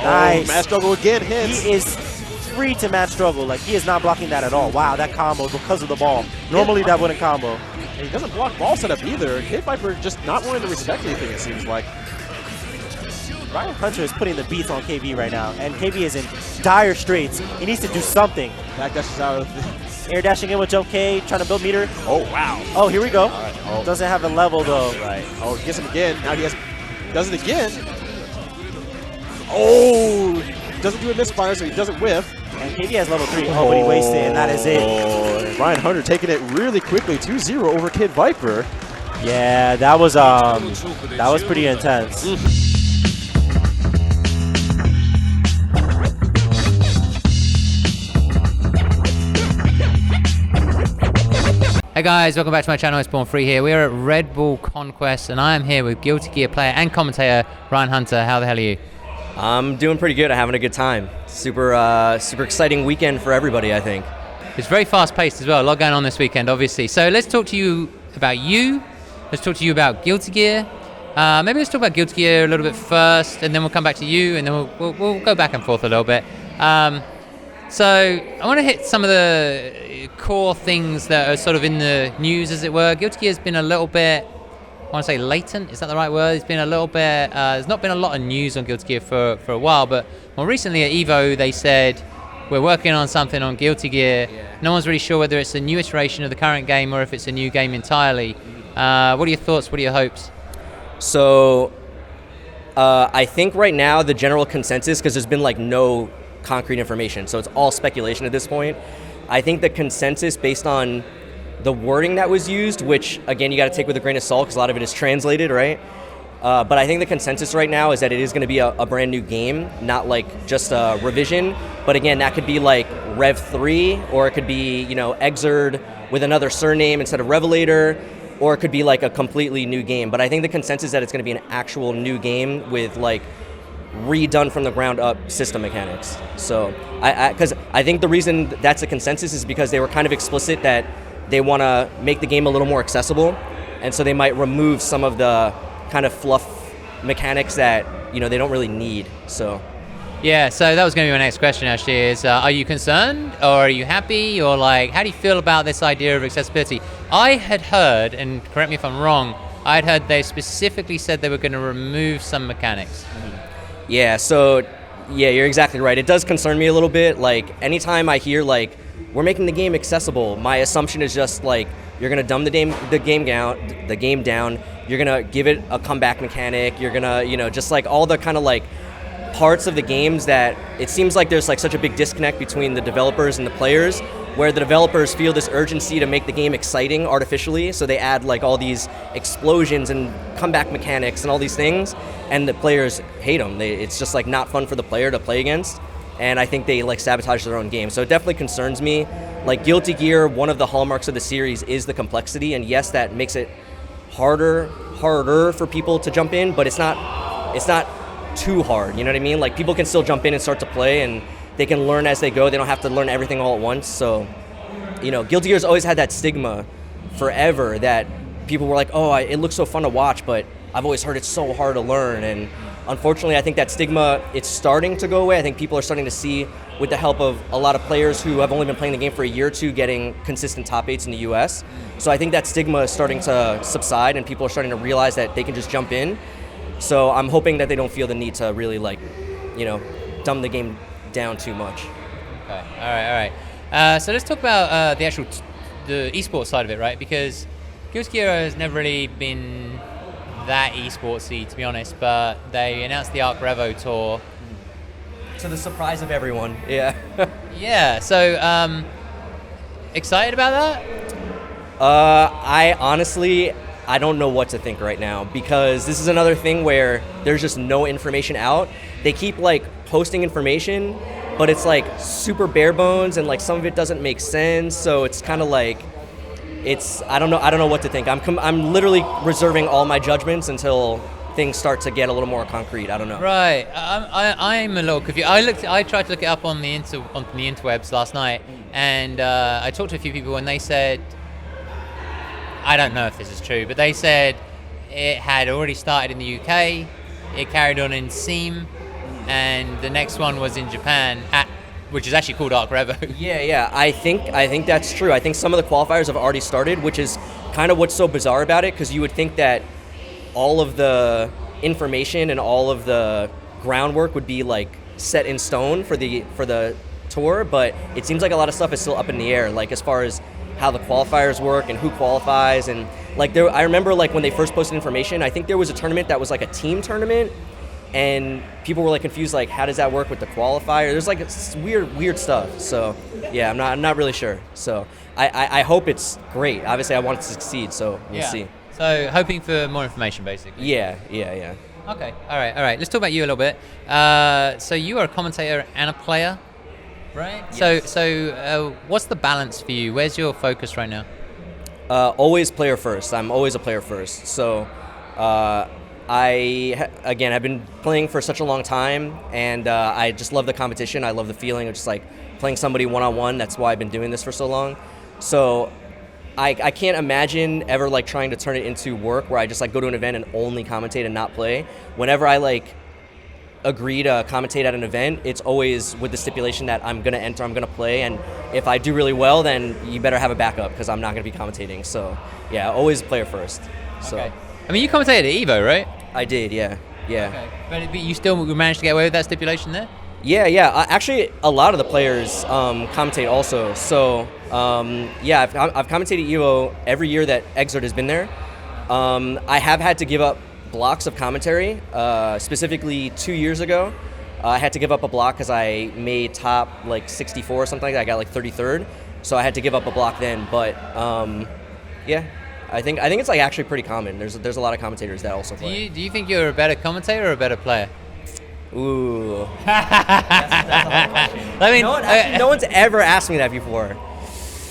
Nice. Mad struggle again hits. He is free to mad struggle. Like, he is not blocking that at all. Wow, that combo because of the ball. Normally that wouldn't combo. And he doesn't block ball setup either. Kid Viper just not willing to respect anything, it seems like. Ryan Hunter is putting the beats on KB right now, and KB is in dire straits. He needs to do something. Back dashes out of Air dashing in with jump K, trying to build meter. Oh, wow. Oh, here we go. Right. Oh. Doesn't have a level, though. Right. Oh, he gets him again. Now he does it again. Oh, doesn't do a misfire, so he doesn't whiff. And KB has level 3. Oh, but he wasted it, and that is it. And Ryan Hunter taking it really quickly, 2-0 over Kid Viper. Yeah, that was pretty intense. Hey guys, welcome back to my channel. It's Born Free here. We are at Red Bull Conquest, and I am here with Guilty Gear player and commentator Ryan Hunter. How the hell are you? I'm doing pretty good. I'm having a good time. Super exciting weekend for everybody, I think. It's very fast-paced as well. A lot going on this weekend, obviously. So let's talk to you about you. Let's talk to you about Guilty Gear. Maybe let's talk about Guilty Gear a little bit first, and then we'll come back to you, and then we'll go back and forth a little bit. So I want to hit some of the core things that are sort of in the news, as it were. Guilty Gear's been a little bit, I want to say latent, is that the right word? It's been a little bit, there's not been a lot of news on Guilty Gear for a while, but more recently at Evo they said, we're working on something on Guilty Gear. Yeah. No one's really sure whether it's a new iteration of the current game or if it's a new game entirely. What are your thoughts, what are your hopes? So I think right now the general consensus, because there's been like no concrete information, so it's all speculation at this point. I think the consensus based on the wording that was used, which again you got to take with a grain of salt because a lot of it is translated, right? But I think the consensus right now is that it is going to be a brand new game, not like just a revision. But again, that could be like Rev 3, or it could be, you know, Exerd with another surname instead of Revelator, or it could be like a completely new game. But I think the consensus is that it's going to be an actual new game with like redone from the ground up system mechanics. So because I think the reason that's a consensus is because they were kind of explicit that they want to make the game a little more accessible, and so they might remove some of the kind of fluff mechanics that, you know, they don't really need. So yeah, so that was going to be my next question actually, is are you concerned or are you happy, or like how do you feel about this idea of accessibility? I had heard, and correct me if I'm wrong, I'd heard they specifically said they were going to remove some mechanics. Yeah, so yeah, you're exactly right. It does concern me a little bit. Like anytime I hear like we're making the game accessible, my assumption is just like you're gonna dumb the game down. You're gonna give it a comeback mechanic. You're gonna, you know, just like all the kind of like parts of the games that it seems like there's like such a big disconnect between the developers and the players, where the developers feel this urgency to make the game exciting artificially, so they add like all these explosions and comeback mechanics and all these things, and the players hate them. It's just like not fun for the player to play against, and I think they like sabotage their own game. So it definitely concerns me. Like Guilty Gear, one of the hallmarks of the series is the complexity, and yes, that makes it harder for people to jump in, but it's not too hard, you know what I mean? Like people can still jump in and start to play, and they can learn as they go. They don't have to learn everything all at once. So, you know, Guilty Gear's always had that stigma forever that people were like, oh, it looks so fun to watch, but I've always heard it's so hard to learn. And unfortunately, I think that stigma, it's starting to go away. I think people are starting to see, with the help of a lot of players who have only been playing the game for a year or two, getting consistent top 8s in the US. So I think that stigma is starting to subside, and people are starting to realize that they can just jump in. So I'm hoping that they don't feel the need to really, like, you know, dumb the game down too much. Okay, all right. So let's talk about the actual the esports side of it, right? Because Guilty Gear has never really been that esportsy, to be honest, but they announced the ArcRevo tour. To the surprise of everyone, yeah. Yeah, so excited about that? I honestly, I don't know what to think right now, because this is another thing where there's just no information out. They keep like posting information, but it's like super bare bones, and like some of it doesn't make sense. So it's kind of like, I don't know what to think. I'm literally reserving all my judgments until things start to get a little more concrete. I don't know. Right. I'm a little confused. I tried to look it up on the interwebs last night, and I talked to a few people, and they said, I don't know if this is true, but they said it had already started in the UK, it carried on in Steam, and the next one was in Japan, which is actually called ArcRevo. Yeah. I think that's true. I think some of the qualifiers have already started, which is kind of what's so bizarre about it, because you would think that all of the information and all of the groundwork would be like set in stone for the tour, but it seems like a lot of stuff is still up in the air, like as far as how the qualifiers work and who qualifies. And like I remember like when they first posted information, I think there was a tournament that was like a team tournament, and people were like confused, like how does that work with the qualifier? There's like weird stuff. So yeah, I'm not really sure. So I hope it's great. Obviously I want it to succeed, so we'll see. So hoping for more information, basically. Yeah. Okay, all right. Let's talk about you a little bit. So you are a commentator and a player, right? Yes. So what's the balance for you? Where's your focus right now? Always player first. I'm always a player first. So I've been playing for such a long time, and I just love the competition. I love the feeling of just like playing somebody one-on-one. That's why I've been doing this for so long. So I can't imagine ever like trying to turn it into work where I just like go to an event and only commentate and not play. Whenever I like agree to commentate at an event, it's always with the stipulation that I'm gonna enter, I'm gonna play, and if I do really well, then you better have a backup because I'm not gonna be commentating. So yeah, always player first. So okay. I mean, you commentated at Evo, right? I did, yeah. Okay. But you still managed to get away with that stipulation there? Yeah. Actually, a lot of the players commentate also. So, I've commentated Evo every year that Exert has been there. I have had to give up blocks of commentary. Specifically, 2 years ago, I had to give up a block because I made top like 64 or something like that. I got like 33rd, so I had to give up a block then. But I think it's like actually pretty common. There's a lot of commentators that also play. Do you think you're a better commentator or a better player? Ooh. that's a hard question. I mean, no one's ever asked me that before.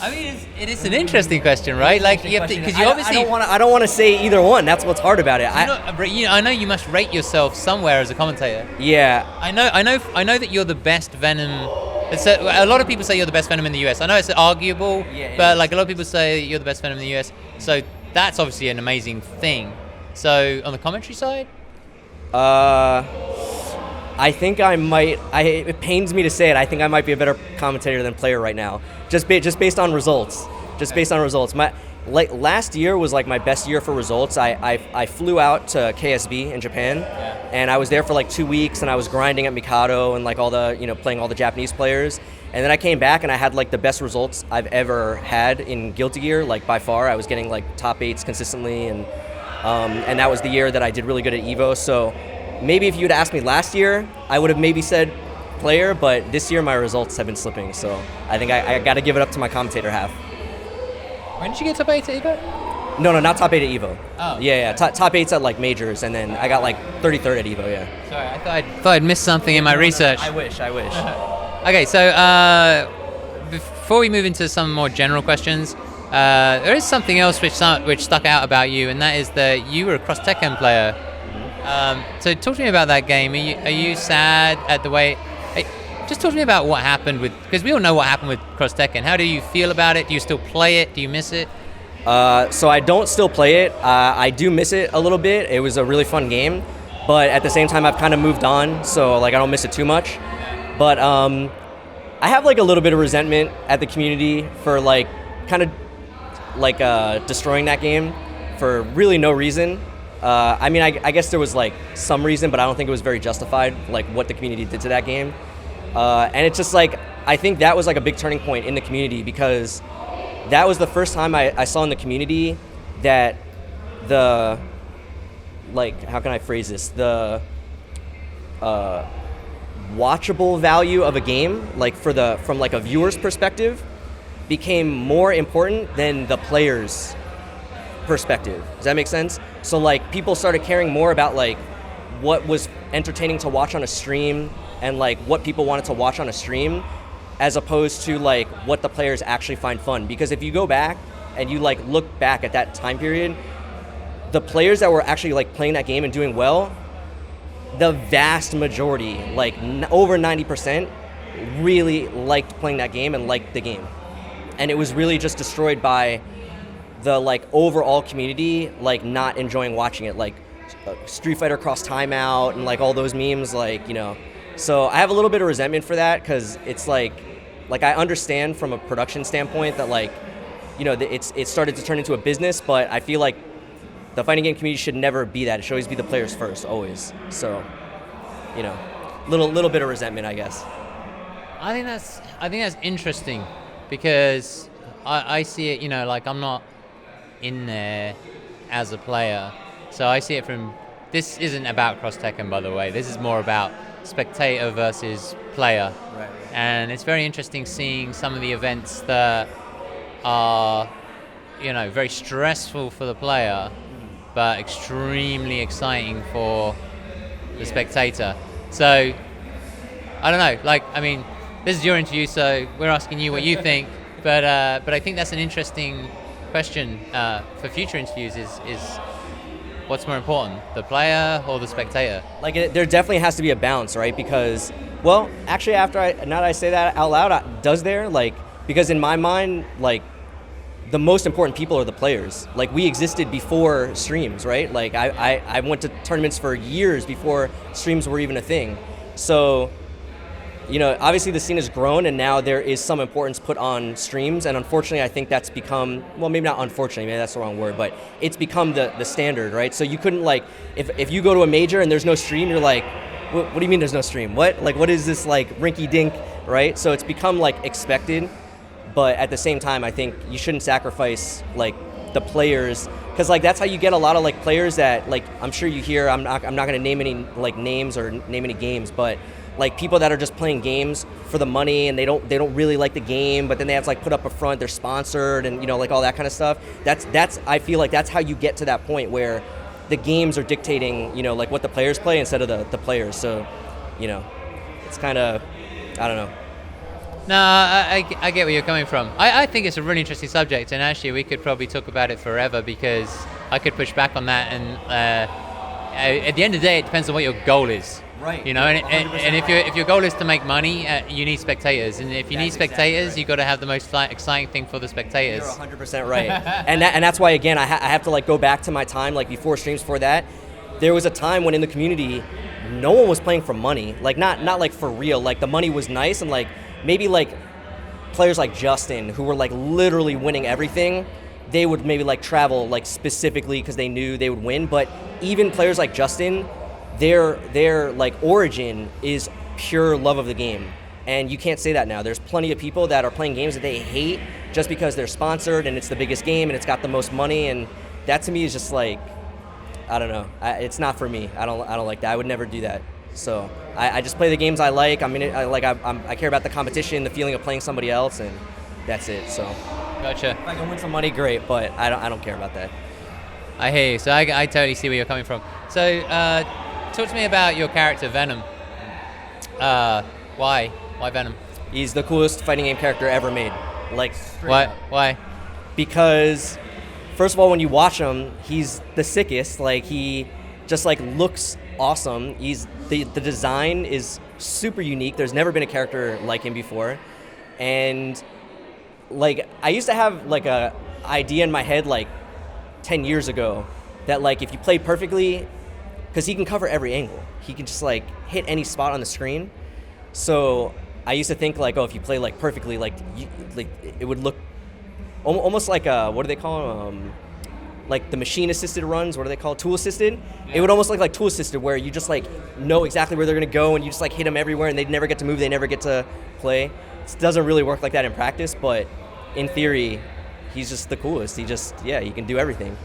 I mean, it is an interesting question, right? Like, you have to, because you obviously. I don't want to say either one. That's what's hard about it. I know you must rate yourself somewhere as a commentator. Yeah. I know that you're the best Venom. A lot of people say you're the best Venom in the US. I know it's arguable, but like a lot of people say you're the best Venom in the US. So that's obviously an amazing thing. So on the commentary side. I think I might. It pains me to say it. I think I might be a better commentator than player right now, just based on results. Based on results. Last year was like my best year for results. I flew out to KSB in Japan, and I was there for like 2 weeks, and I was grinding at Mikado and like all the playing all the Japanese players. And then I came back and I had like the best results I've ever had in Guilty Gear, like by far. I was getting like top 8s consistently, and that was the year that I did really good at Evo. So. Maybe if you'd asked me last year, I would have maybe said player, but this year my results have been slipping, so I think I got to give it up to my commentator half. When did you get top 8 at Evo? No, not top 8 at Evo. Oh. Yeah. Top 8's at like majors, and then I got like 33rd at Evo, yeah. Sorry, I thought I'd missed something in my research. I wish. Okay, so before we move into some more general questions, there is something else which stuck out about you, and that is that you were a Cross Tekken player. So talk to me about that game. Are you sad at the way? Just talk to me about what happened because we all know what happened with Cross Tekken. How do you feel about it? Do you still play it? Do you miss it? So I don't still play it. I do miss it a little bit. It was a really fun game, but at the same time I've kind of moved on, so like I don't miss it too much. But I have like a little bit of resentment at the community for like kind of like destroying that game for really no reason. I mean, I guess there was like some reason, but I don't think it was very justified, like what the community did to that game. And it's just like, I think that was like a big turning point in the community, because that was the first time I saw in the community that the, like, how can I phrase this? The watchable value of a game, like from like a viewer's perspective, became more important than the player's perspective. Does that make sense? So like people started caring more about like what was entertaining to watch on a stream and like what people wanted to watch on a stream, as opposed to like what the players actually find fun. Because if you go back and you like look back at that time period, the players that were actually like playing that game and doing well, the vast majority, like over 90%, really liked playing that game and liked the game. And it was really just destroyed by the like overall community like not enjoying watching it, like Street Fighter Cross Timeout and like all those memes, like So I have a little bit of resentment for that because it's like I understand from a production standpoint that like, you know, it started to turn into a business, but I feel like the fighting game community should never be that. It should always be the players first, always. So, you know, little bit of resentment, I guess. I think that's interesting because I see it, you know, like I'm not in there as a player, so I see it from. This isn't about Cross Tekken, by the way. This is more about spectator versus player. Right. And it's very interesting seeing some of the events that are, you know, very stressful for the player, but extremely exciting for the spectator. So, I don't know. Like, I mean, this is your interview, so we're asking you what you think. But I think that's an interesting question for future interviews. Is what's more important, the player or the spectator? Like, there definitely has to be a balance, right? Because, well, actually, now that I say that out loud, does there? Like, because in my mind, like, the most important people are the players. Like, we existed before streams, right? Like, I went to tournaments for years before streams were even a thing. So, you know, obviously the scene has grown, and now there is some importance put on streams, and unfortunately I think that's become, well, maybe not unfortunately, maybe that's the wrong word, but it's become the standard, right? So you couldn't, like, if you go to a major and there's no stream, you're like, what do you mean there's no stream? What? Like, what is this, like, rinky-dink, right? So it's become, like, expected, but at the same time, I think you shouldn't sacrifice, like, the players, because, like, that's how you get a lot of, like, players that, like, I'm sure you hear, I'm not going to name any, like, names or name any games, but like people that are just playing games for the money and they don't really like the game, but then they have to like put up a front, they're sponsored and, you know, like all that kind of stuff. That's I feel like that's how you get to that point where the games are dictating, you know, like what the players play instead of the players. So, you know, it's kind of, I don't know. No, I get where you're coming from. I think it's a really interesting subject, and actually we could probably talk about it forever because I could push back on that, and at the end of the day, it depends on what your goal is. Right. You know, and if your goal is to make money, you need spectators, and if you need spectators, exactly right. You've got to have the most exciting thing for the spectators. You're 100% right. and that's why, again, I have to like go back to my time, like before streams. For that, there was a time when in the community, no one was playing for money. Like not like for real. Like the money was nice, and like maybe like players like Justin, who were like literally winning everything, they would maybe like travel like specifically because they knew they would win. But even players like Justin, their like origin is pure love of the game, and you can't say that now. There's plenty of people that are playing games that they hate just because they're sponsored and it's the biggest game and it's got the most money, and that to me is just like, I don't know. It's not for me. I don't like that. I would never do that. So I just play the games I like. I mean, I care about the competition, the feeling of playing somebody else, and that's it. So Gotcha. if I can win some money, great, but I don't care about that. I hear you. So I totally see where you're coming from. So talk to me about your character, Venom. Why Venom? He's the coolest fighting game character ever made. Like, Why? Because first of all, when you watch him, he's the sickest. Like, he just like looks awesome. He's the design is super unique. There's never been a character like him before. And like, I used to have like a idea in my head like 10 years ago that like if you play perfectly, because he can cover every angle, he can just like hit any spot on the screen. So I used to think like, oh, if you play like perfectly, like it would look almost like what do they call them? Like the machine assisted runs. What do they call it? Tool assisted? Yeah. It would almost look like tool assisted, where you just like know exactly where they're gonna go and you just like hit them everywhere and they never get to move, they never get to play. It doesn't really work like that in practice, but in theory, he's just the coolest. He can do everything.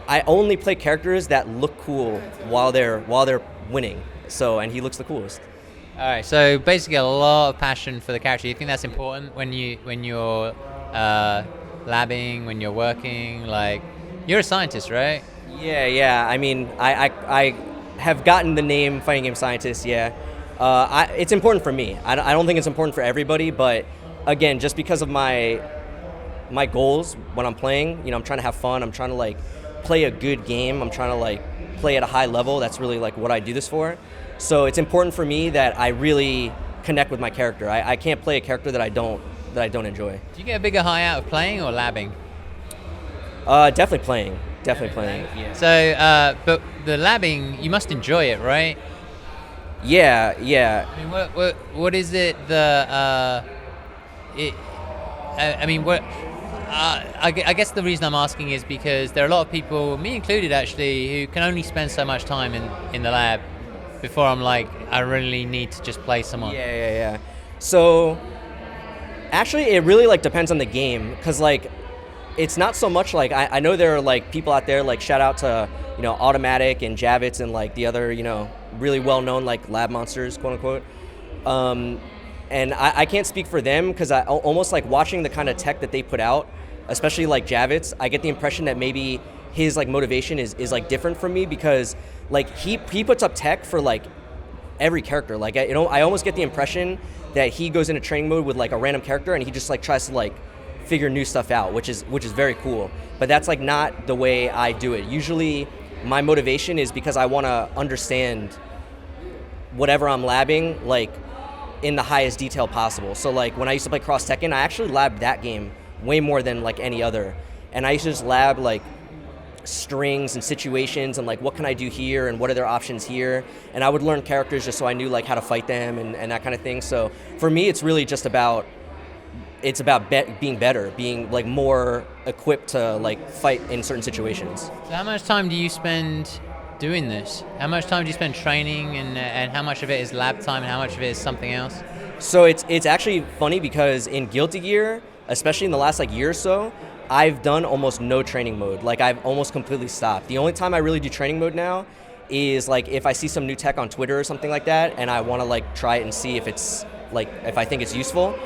I only play characters that look cool while they're winning. So, and he looks the coolest. All right. So basically, a lot of passion for the character. You think that's important when you're labbing, when you're working? Like, you're a scientist, right? Yeah. I mean, I have gotten the name fighting game scientist. Yeah. It's important for me. I don't think it's important for everybody, but again, just because of my goals when I'm playing, you know, I'm trying to have fun. I'm trying to like play a good game. I'm trying to like play at a high level. That's really like what I do this for. So it's important for me that I really connect with my character. I can't play a character that I don't enjoy. Do you get a bigger high out of playing or labbing? Definitely playing. Yeah. So, but the labbing, you must enjoy it, right? Yeah. I mean, what is it? I mean, what? I guess the reason I'm asking is because there are a lot of people, me included actually, who can only spend so much time in the lab before I'm like, I really need to just play someone. Yeah. So actually, it really like depends on the game, because like it's not so much like I know there are like people out there, like shout out to Automatic and Javits and like the other really well known like lab monsters, quote unquote. And I can't speak for them, because I almost like watching the kind of tech that they put out, especially like Javits, I get the impression that maybe his like motivation is like different from me, because like he puts up tech for like every character. Like I almost get the impression that he goes into training mode with like a random character and he just like tries to like figure new stuff out, which is very cool. But that's like not the way I do it. Usually my motivation is because I want to understand whatever I'm labbing like in the highest detail possible. So like when I used to play Cross Tekken, I actually labbed that game way more than like any other. And I used to just lab like strings and situations and like what can I do here and what are their options here, and I would learn characters just so I knew like how to fight them and that kind of thing. So for me it's really just about being better, being like more equipped to like fight in certain situations. So how much time do you spend doing this? How much time do you spend training, and how much of it is lab time and how much of it is something else? So it's actually funny, because in Guilty Gear, especially in the last like year or so, I've done almost no training mode. Like I've almost completely stopped. The only time I really do training mode now is like if I see some new tech on Twitter or something like that, and I want to like try it and see if it's like, if I think it's useful.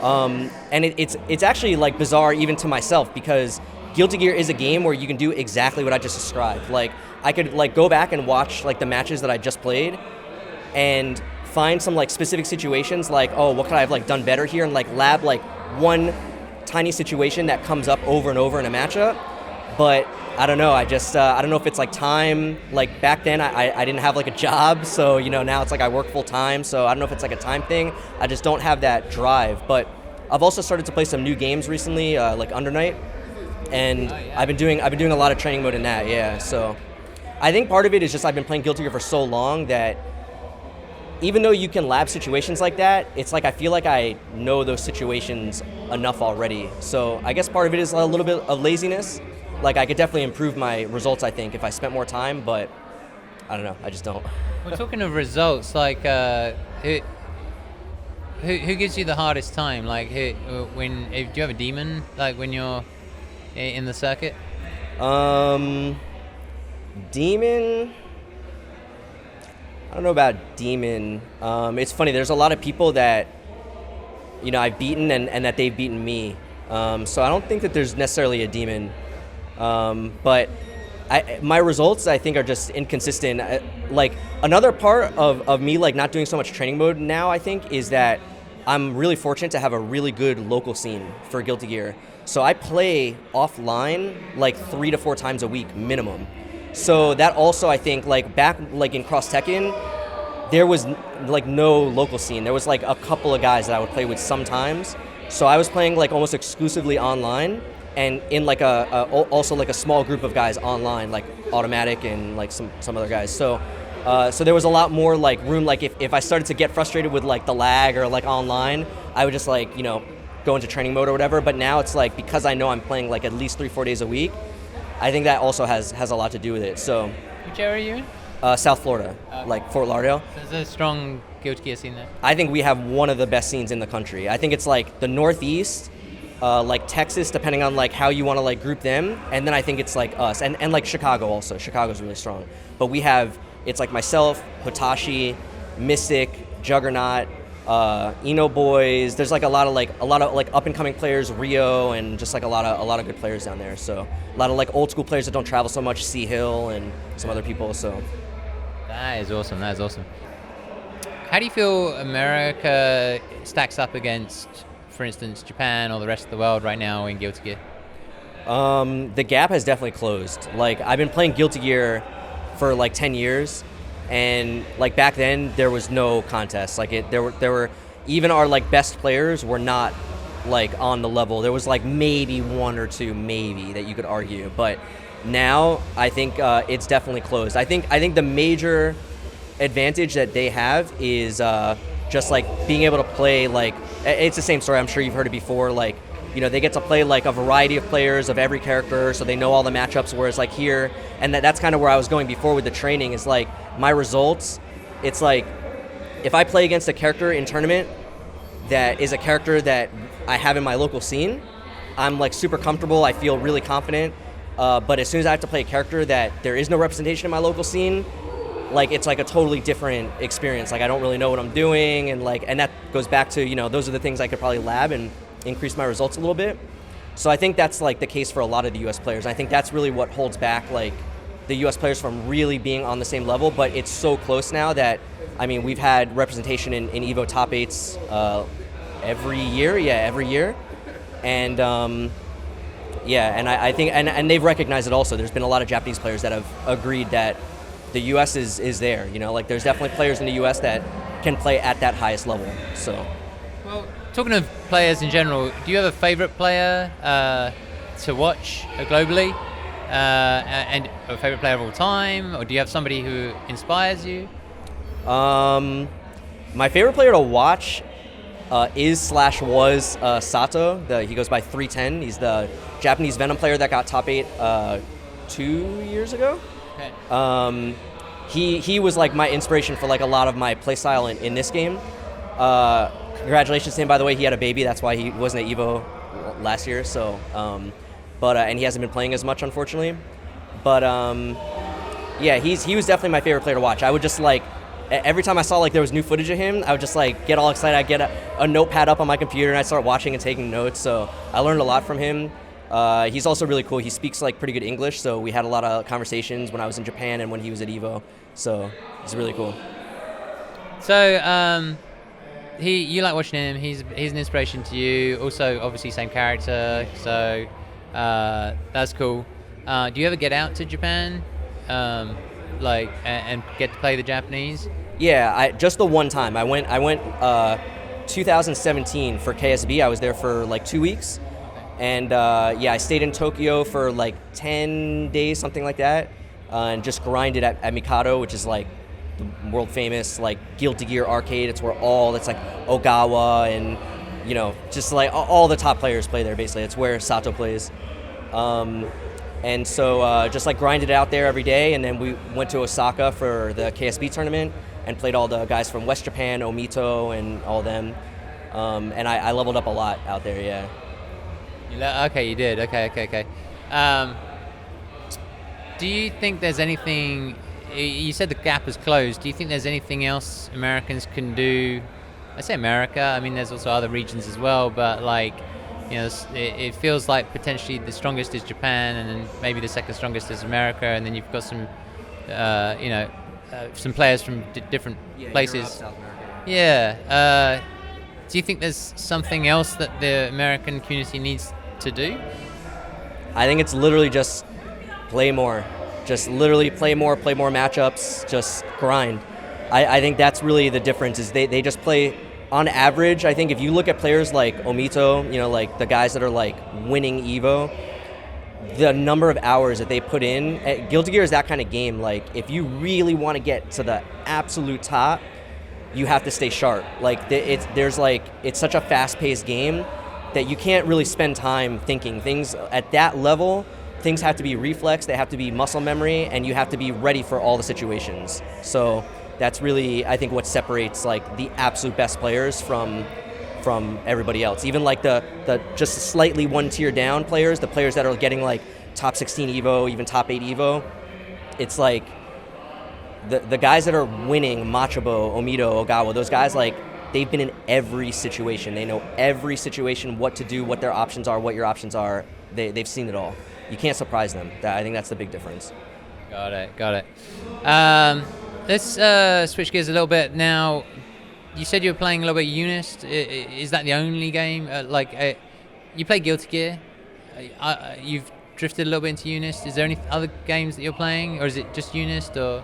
And it's actually like bizarre even to myself, because Guilty Gear is a game where you can do exactly what I just described. Like I could like go back and watch like the matches that I just played and find some like specific situations, like, oh, what could I have like done better here, and like lab like one tiny situation that comes up over and over in a matchup. But I don't know, I don't know if it's like time. Like back then I didn't have like a job, so now it's like I work full time, so I don't know if it's like a time thing. I just don't have that drive. But I've also started to play some new games recently, like Under Night, and I've been doing a lot of training mode in that. Yeah, so I think part of it is just I've been playing Guilty Gear for so long that even though you can lab situations like that, it's like I feel like I know those situations enough already. So I guess part of it is a little bit of laziness. Like I could definitely improve my results, I think, if I spent more time, but I don't know, I just don't. Well, talking of results, like who gives you the hardest time? Like do you have a demon, like when you're in the circuit? Demon, I don't know about demon. It's funny, there's a lot of people that I've beaten and that they've beaten me. So I don't think that there's necessarily a demon. But my results, I think, are just inconsistent. Like another part of me like not doing so much training mode now, I think, is that I'm really fortunate to have a really good local scene for Guilty Gear. So I play offline like 3 to 4 times a week minimum. So that also, I think, like back like in Cross Tekken, there was like no local scene. There was like a couple of guys that I would play with sometimes. So I was playing like almost exclusively online, and in like also like a small group of guys online, like Automatic and like some other guys. So there was a lot more like room. Like if I started to get frustrated with like the lag or like online, I would just like go into training mode or whatever. But now it's like, because I know I'm playing like at least 3-4 days a week, I think that also has a lot to do with it. So which area are you in? South Florida, like Fort Lauderdale. So there's a strong Guilty Gear scene there. I think we have one of the best scenes in the country. I think it's like the Northeast, like Texas, depending on like how you want to like group them, and then I think it's like us and like Chicago also. Chicago's really strong, but it's like myself, Hotashi, Mystic, Juggernaut, Eno Boys. There's like a lot of up and coming players, Rio, and just like a lot of good players down there. So a lot of like old school players that don't travel so much, C Hill and some other people. So that is awesome. How do you feel America stacks up against, for instance, Japan or the rest of the world right now in Guilty Gear? The gap has definitely closed. Like I've been playing Guilty Gear for like 10 years, and like back then there was no contest. Like there were even our like best players were not like on the level. There was like maybe 1 or 2 maybe that you could argue, but now I think it's definitely closed. I think the major advantage that they have is just like being able to play like, it's the same story, I'm sure you've heard it before, like, you know, they get to play like a variety of players of every character, so they know all the matchups, whereas like here, and that's kind of where I was going before with the training, is like my results, it's like if I play against a character in tournament that is a character that I have in my local scene, I'm like super comfortable, I feel really confident, but as soon as I have to play a character that there is no representation in my local scene, like it's like a totally different experience. Like I don't really know what I'm doing, and that goes back to, you know, those are the things I could probably lab and increase my results a little bit. So I think that's like the case for a lot of the US players. I think that's really what holds back like the US players from really being on the same level, but it's so close now that, I mean, we've had representation in Evo top 8s every year. And and I think, and they've recognized it also. There's been a lot of Japanese players that have agreed that the US is there, you know, like there's definitely players in the US that can play at that highest level, so. Well, talking of players in general, do you have a favorite player to watch globally? And a favorite player of all time? Or do you have somebody who inspires you? My favorite player to watch was Sato. He goes by 310. He's the Japanese Venom player that got top 8 2 years ago. Okay. He was like my inspiration for like a lot of my playstyle in this game. Congratulations to him, by the way. He had a baby. That's why he wasn't at Evo last year. So, and he hasn't been playing as much, unfortunately. But yeah, he was definitely my favorite player to watch. I would just like, every time I saw like there was new footage of him, I would just like get all excited. I'd get a notepad up on my computer and I'd start watching and taking notes. So I learned a lot from him. He's also really cool. He speaks like pretty good English, so we had a lot of conversations when I was in Japan and when he was at Evo. So he's really cool. So you like watching him. He's an inspiration to you. Also, obviously, same character. So that's cool. Do you ever get out to Japan, and get to play the Japanese? Yeah, just the one time. I went 2017 for KSB. I was there for like 2 weeks. And I stayed in Tokyo for like 10 days, something like that, and just grinded at Mikado, which is like the world famous like Guilty Gear arcade. It's where it's like Ogawa and, you know, just like all the top players play there basically. It's where Sato plays. And so just like grinded out there every day, and then we went to Osaka for the KSB tournament and played all the guys from West Japan, Omito and all them. And I leveled up a lot out there, yeah. Okay, you did. Okay. Do you think there's anything? You said the gap is closed. Do you think there's anything else Americans can do? I say America. I mean, there's also other regions as well. But like, you know, it feels like potentially the strongest is Japan, and then maybe the second strongest is America, and then you've got some, some players from different places. Europe, South America. Yeah. Do you think there's something else that the American community needs to do? I think it's literally just play more. Just literally play more matchups, just grind. I think that's really the difference, is they just play, on average, I think if you look at players like Omito, you know, like the guys that are like winning Evo, the number of hours that they put in, Guilty Gear is that kind of game. Like if you really want to get to the absolute top, you have to stay sharp. Like it's such a fast-paced game that you can't really spend time thinking. Things at that level, things have to be reflex, they have to be muscle memory, and you have to be ready for all the situations. So that's really, I think, what separates like the absolute best players from everybody else. Even like the just slightly one tier down players, the players that are getting like top 16 Evo, even top 8 Evo, it's like the guys that are winning, Machabo, Omito, Ogawa, those guys, like, they've been in every situation. They know every situation, what to do, what their options are, what your options are. They've seen it all. You can't surprise them. I think that's the big difference. Got it. Let's switch gears a little bit now. You said you were playing a little bit of Unist. Is that the only game? You play Guilty Gear. You've drifted a little bit into Unist. Is there any other games that you're playing, or is it just Unist? Or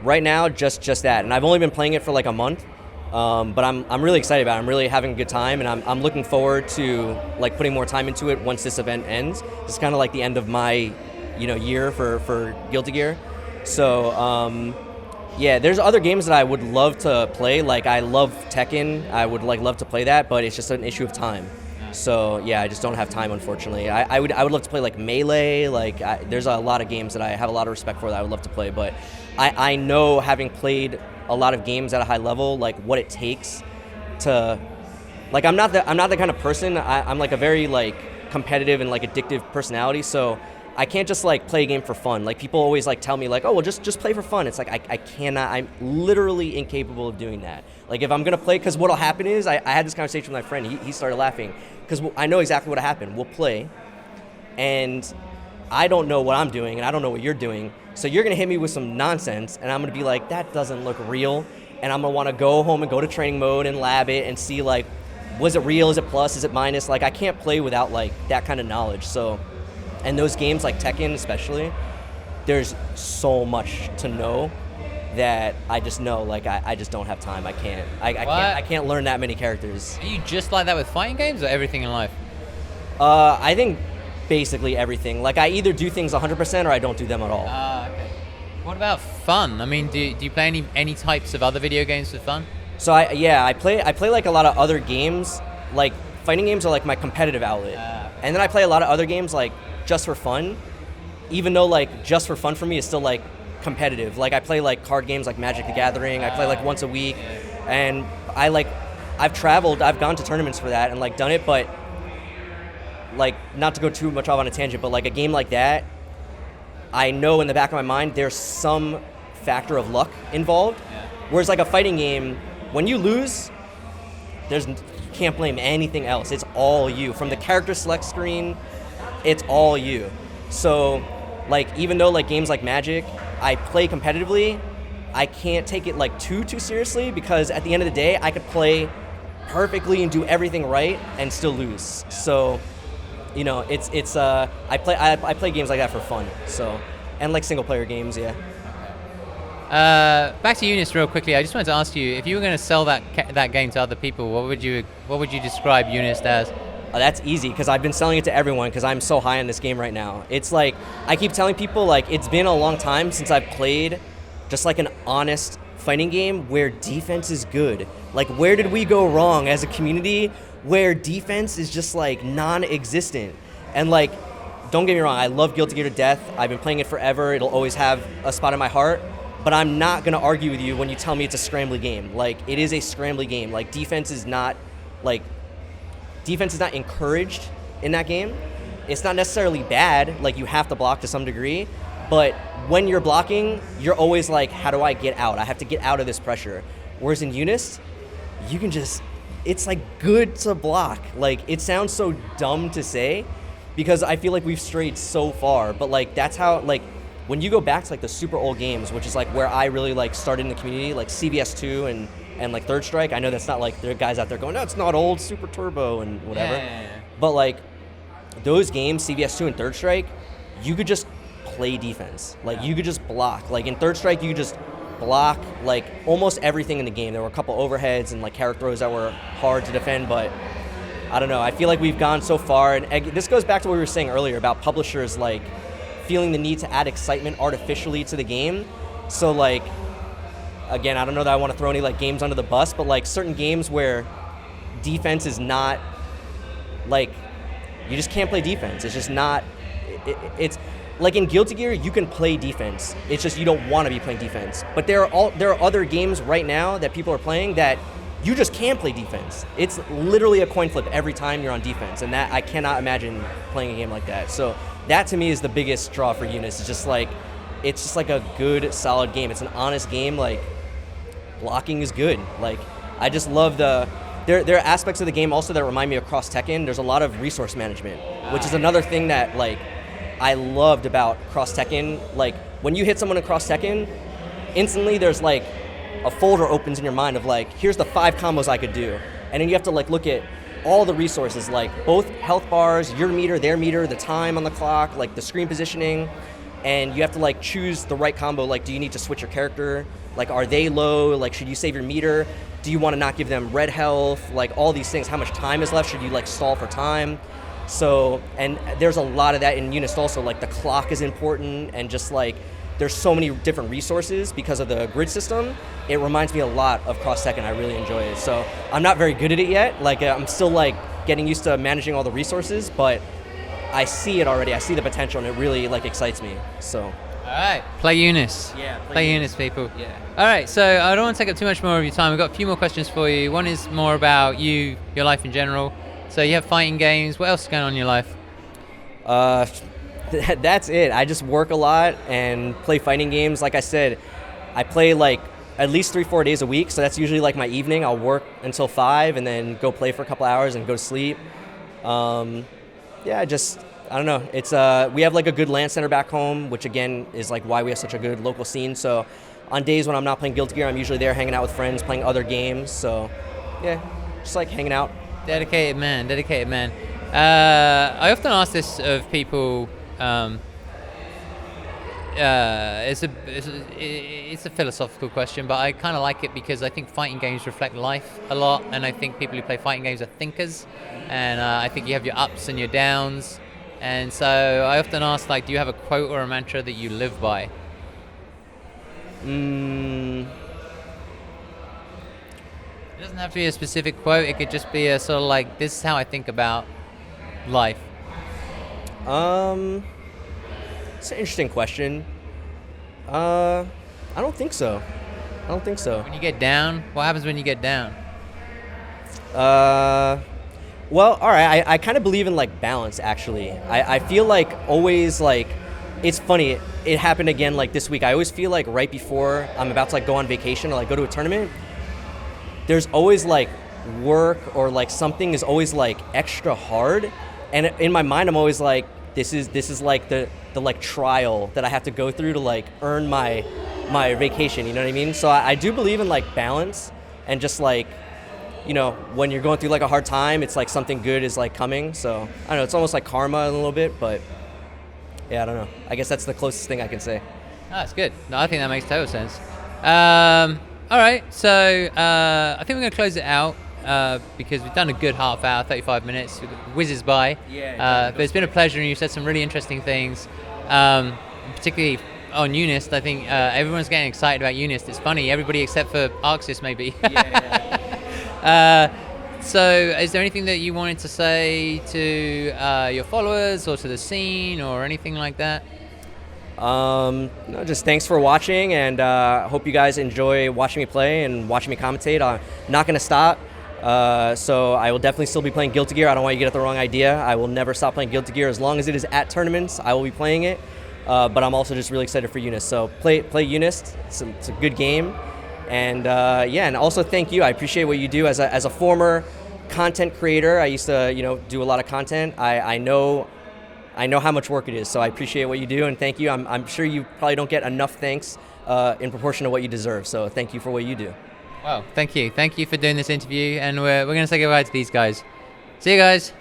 right now, just that, and I've only been playing it for like a month. But I'm really excited about it. I'm really having a good time, and I'm looking forward to like putting more time into it once this event ends. It's kind of like the end of my, you know, year for Guilty Gear. So Yeah, there's other games that I would love to play. Like I love Tekken. I would love to play that, but it's just an issue of time. So yeah, I just don't have time, unfortunately. I would love to play like Melee. Like there's a lot of games that I have a lot of respect for that I would love to play, but I know, having played a lot of games at a high level, like what it takes to, like I'm not the kind of person. I'm like a very like competitive and like addictive personality. So I can't just like play a game for fun. Like people always like tell me like, oh well, just play for fun. It's like I cannot. I'm literally incapable of doing that. Like if I'm gonna play, because what'll happen is I had this conversation with my friend. He started laughing because I know exactly what'll happen. We'll play, and I don't know what I'm doing, and I don't know what you're doing. So you're gonna hit me with some nonsense, and I'm gonna be like, that doesn't look real, and I'm gonna want to go home and go to training mode and lab it and see like, was it real? Is it plus? Is it minus? Like I can't play without like that kind of knowledge. So. And those games like Tekken especially, there's so much to know that I just know like I just don't have time. I can't learn that many characters. Are you just like that with fighting games or everything in life? I think basically everything. Like I either do things 100% or I don't do them at all. Okay. What about fun? I mean, do you play any types of other video games for fun? So I play like a lot of other games. Like fighting games are like my competitive outlet. And then I play a lot of other games like just for fun, even though like just for fun for me is still like competitive. Like I play like card games like Magic the Gathering. I play like once a week, and I've traveled, I've gone to tournaments for that and like done it, but like not to go too much off on a tangent, but like a game like that, I know in the back of my mind there's some factor of luck involved. Whereas like a fighting game, when you lose, you can't blame anything else. It's all you. From the character select screen, it's all you. So, like, even though like games like Magic, I play competitively, I can't take it like too seriously, because at the end of the day, I could play perfectly and do everything right and still lose. So, you know, I play games like that for fun. So, and like single player games, yeah. Back to Unist real quickly. I just wanted to ask you, if you were going to sell that game to other people, what would you describe Unist as? Oh, that's easy, because I've been selling it to everyone because I'm so high on this game right now. It's like, I keep telling people, like, it's been a long time since I've played just like an honest fighting game where defense is good. Like, where did we go wrong as a community where defense is just like non-existent? And like, don't get me wrong, I love Guilty Gear to death. I've been playing it forever. It'll always have a spot in my heart. But I'm not going to argue with you when you tell me it's a scrambly game. Like, it is a scrambly game. Like, defense is not encouraged in that game. It's not necessarily bad, like you have to block to some degree, but when you're blocking, you're always like, how do I get out? I have to get out of this pressure. Whereas in Unist, you can just, it's like good to block. Like, it sounds so dumb to say because I feel like we've strayed so far, but like that's how, like when you go back to like the super old games, which is like where I really like started in the community, like CVS2 and like Third Strike. I know that's not like, there are guys out there going, no, it's not old, Super Turbo and whatever. Yeah. But like those games, CVS2 and Third Strike, you could just play defense. Like you could just block. Like in Third Strike, you could just block like almost everything in the game. There were a couple overheads and like character throws that were hard to defend, but I don't know. I feel like we've gone so far, and this goes back to what we were saying earlier about publishers like feeling the need to add excitement artificially to the game. So like, again, I don't know that I want to throw any like games under the bus, but like certain games where defense is not, like, you just can't play defense. It's just not, it's like in Guilty Gear, you can play defense. It's just you don't want to be playing defense. But there are other games right now that people are playing that you just can't play defense. It's literally a coin flip every time you're on defense, and that I cannot imagine playing a game like that. So that to me is the biggest draw for Unist. It's just like a good, solid game. It's an honest game. Like, blocking is good. Like, I just love there are aspects of the game also that remind me of Cross Tekken. There's a lot of resource management, which is another thing that like I loved about Cross Tekken. Like, when you hit someone in Cross Tekken, instantly there's like a folder opens in your mind of like, here's the 5 combos I could do. And then you have to like look at all the resources, like both health bars, your meter, their meter, the time on the clock, like the screen positioning, and you have to like choose the right combo. Like, do you need to switch your character? Like, are they low? Like, should you save your meter? Do you want to not give them red health? Like, all these things. How much time is left? Should you like stall for time? So, and there's a lot of that in Unist also. Like, the clock is important, and just like there's so many different resources because of the grid system. It reminds me a lot of Cross Tekken. I really enjoy it. So I'm not very good at it yet. Like I'm still like getting used to managing all the resources, but I see it already. I see the potential, and it really like excites me. So. All right, play Unist. Yeah, play Unist, people. Yeah. All right, so I don't want to take up too much more of your time. We've got a few more questions for you. One is more about you, your life in general. So you have fighting games. What else is going on in your life? That's it. I just work a lot and play fighting games. Like I said, I play like at least 3-4 days a week. So that's usually like my evening. I'll work until 5 and then go play for a couple hours and go to sleep. I don't know. It's we have like a good LAN center back home, which again is like why we have such a good local scene. So on days when I'm not playing Guilty Gear, I'm usually there hanging out with friends, playing other games. So yeah, just like hanging out. Dedicated man, dedicated man. I often ask this of people. It's a philosophical question, but I kind of like it because I think fighting games reflect life a lot, and I think people who play fighting games are thinkers, and I think you have your ups and your downs. And so I often ask, like, do you have a quote or a mantra that you live by? It doesn't have to be a specific quote. It could just be a sort of like, this is how I think about life. It's an interesting question. I don't think so. When you get down, what happens when you get down? Well, all right, I kind of believe in like balance, actually. I feel like always like, it's funny, it happened again like this week. I always feel like right before I'm about to like go on vacation or like go to a tournament, there's always like work or like something is always like extra hard. And in my mind, I'm always like, this is like the like trial that I have to go through to like earn my vacation, you know what I mean? So I do believe in like balance and just like, you know, when you're going through like a hard time, it's like something good is like coming. So I don't know, it's almost like karma a little bit, but yeah, I don't know. I guess that's the closest thing I can say. That's good. No, I think that makes total sense. All right, so I think we're going to close it out because we've done a good half hour, 35 minutes. It whizzes by. But it's been a pleasure, and you've said some really interesting things, particularly on Unist. I think everyone's getting excited about Unist. It's funny, everybody except for Arxis maybe. So is there anything that you wanted to say to your followers or to the scene or anything like that? No, just thanks for watching, and hope you guys enjoy watching me play and watching me commentate. I'm not going to stop, so I will definitely still be playing Guilty Gear. I don't want you to get the wrong idea. I will never stop playing Guilty Gear. As long as it is at tournaments, I will be playing it, but I'm also just really excited for Unist. So play Unist. It's a good game, and yeah, and also thank you. I appreciate what you do as a former content creator. I used to do a lot of content. I know how much work it is, so I appreciate what you do, and thank you. I'm sure you probably don't get enough thanks in proportion to what you deserve, so thank you for what you do. Well, thank you. Thank you for doing this interview, and we're going to say goodbye to these guys. See you guys.